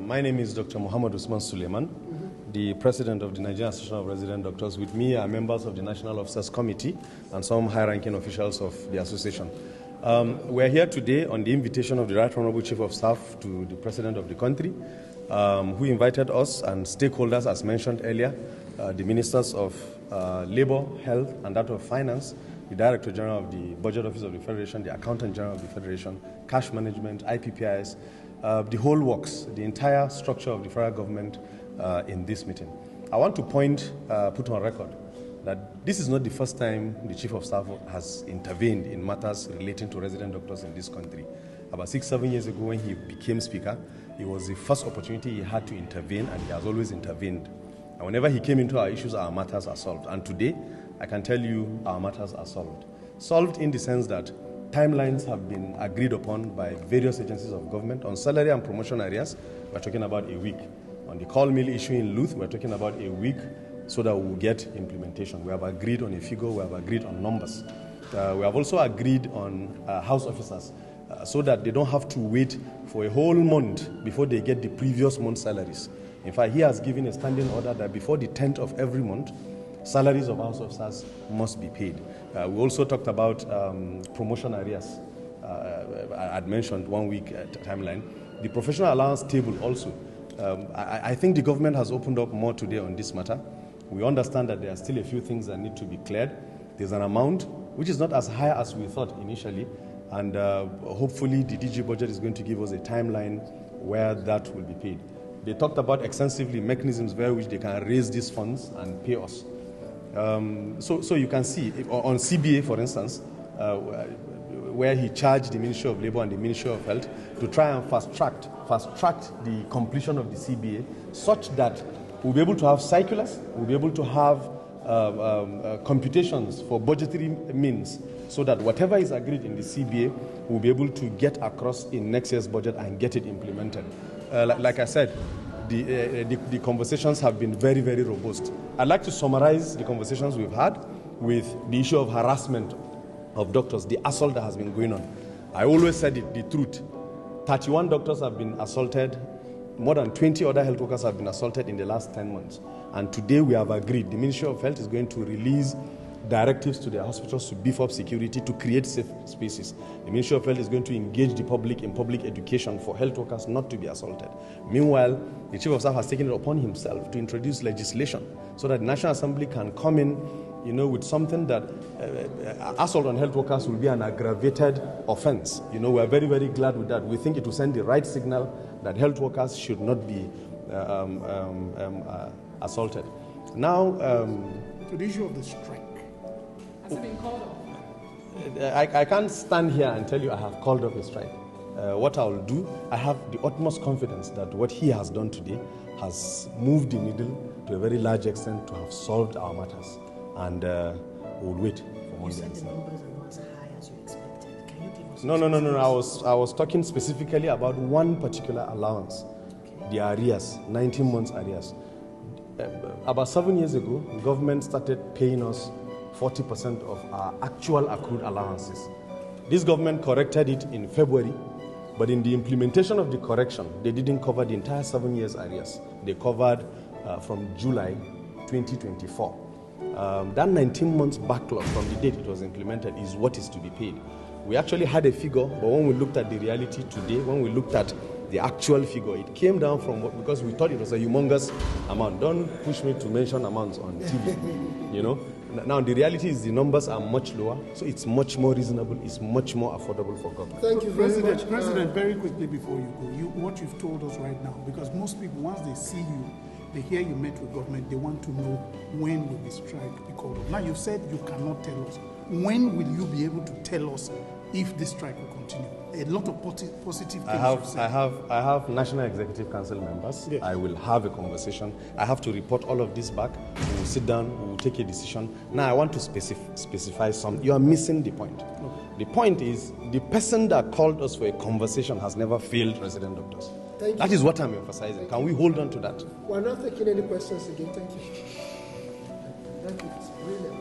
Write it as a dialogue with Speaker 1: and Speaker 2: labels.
Speaker 1: My name is Dr. Muhammad Usman Suleiman, the president of the Nigerian Association of Resident Doctors. With me are members of the National Officers Committee and some high-ranking officials of the association. We're here today on the invitation of the Right Honorable Chief of Staff to the President of the country, who invited us and stakeholders, as mentioned earlier, the Ministers of Labour, Health, and that of Finance, the Director General of the Budget Office of the Federation, the Accountant General of the Federation, Cash Management, IPPIS, the whole works, the entire structure of the federal government in this meeting. I want to put on record that this is not the first time the Chief of Staff has intervened in matters relating to resident doctors in this country. About 6-7 years ago, when he became Speaker, it was the first opportunity he had to intervene, and he has always intervened. And whenever he came into our issues, our matters are solved. And today, I can tell you our matters are solved. Solved in the sense that timelines have been agreed upon by various agencies of government. On salary and promotion areas, we're talking about a week. On the call mill issue in Luth, we're talking about a week so that we'll get implementation. We have agreed on a figure, we have agreed on numbers. We have also agreed on house officers so that they don't have to wait for a whole month before they get the previous month's salaries. In fact, he has given a standing order that before the 10th of every month, salaries of house officers must be paid. We also talked about promotion areas. I had mentioned 1 week timeline. The professional allowance table also. I think the government has opened up more today on this matter. We understand that there are still a few things that need to be cleared. There's an amount which is not as high as we thought initially, and hopefully the DG budget is going to give us a timeline where that will be paid. They talked about extensively mechanisms by which they can raise these funds and pay us. So you can see, on CBA, for instance, where he charged the Ministry of Labour and the Ministry of Health to try and fast-track the completion of the CBA such that we'll be able to have circulars, we'll be able to have computations for budgetary means so that whatever is agreed in the CBA, we'll be able to get across in next year's budget and get it implemented. Like I said, the conversations have been very, very robust. I'd like to summarize the conversations we've had with the issue of harassment of doctors, the assault that has been going on. I always said the truth. 31 doctors have been assaulted. More than 20 other health workers have been assaulted in the last 10 months. And today we have agreed. The Ministry of Health is going to release directives to their hospitals to beef up security, to create safe spaces. The Ministry of Health is going to engage the public in public education for health workers not to be assaulted. Meanwhile, the Chief of Staff has taken it upon himself to introduce legislation so that the National Assembly can come in, with something that assault on health workers will be an aggravated offense. We're very, very glad with that. We think it will send the right signal that health workers should not be assaulted. Now,
Speaker 2: to the issue of the strike.
Speaker 3: Has it been called off?
Speaker 1: I can't stand here and tell you I have called off a strike. What I will do, I have the utmost confidence that what he has done today has moved the needle to a very large extent to have solved our matters. And we'll wait for more.
Speaker 4: You said the numbers are not as high as you expected. Can you give us?
Speaker 1: No. I was talking specifically about one particular allowance, the arrears, 19 months arrears. About 7 years ago, the government started paying us 40% of our actual accrued allowances. This government corrected it in February, but in the implementation of the correction, they didn't cover the entire 7 years arrears. They covered from July 2024. That 19 months backlog from the date it was implemented is what is to be paid. We actually had a figure, but when we looked at the reality today, when we looked at the actual figure, it came down from because we thought it was a humongous amount. Don't push me to mention amounts on TV. Now the reality is the numbers are much lower, so it's much more reasonable, it's much more affordable for government.
Speaker 2: Thank you very much. President, very quickly before you go, what you've told us right now, because most people, once they see you, they hear you met with government, they want to know when will the strike be called off. Now you've said you cannot tell us. When will you be able to tell us if this strike will continue? A lot of positive things.
Speaker 1: I have National Executive Council members. Yes. I will have a conversation. I have to report all of this back. We will sit down. We will take a decision. Now I want to specify some. You are missing the point. Okay. The point is the person that called us for a conversation has never failed resident doctors.
Speaker 5: Thank you.
Speaker 1: That is what I'm emphasizing. Can we hold on to that?
Speaker 5: We're not taking any questions again. Thank you. Thank you. It's brilliant.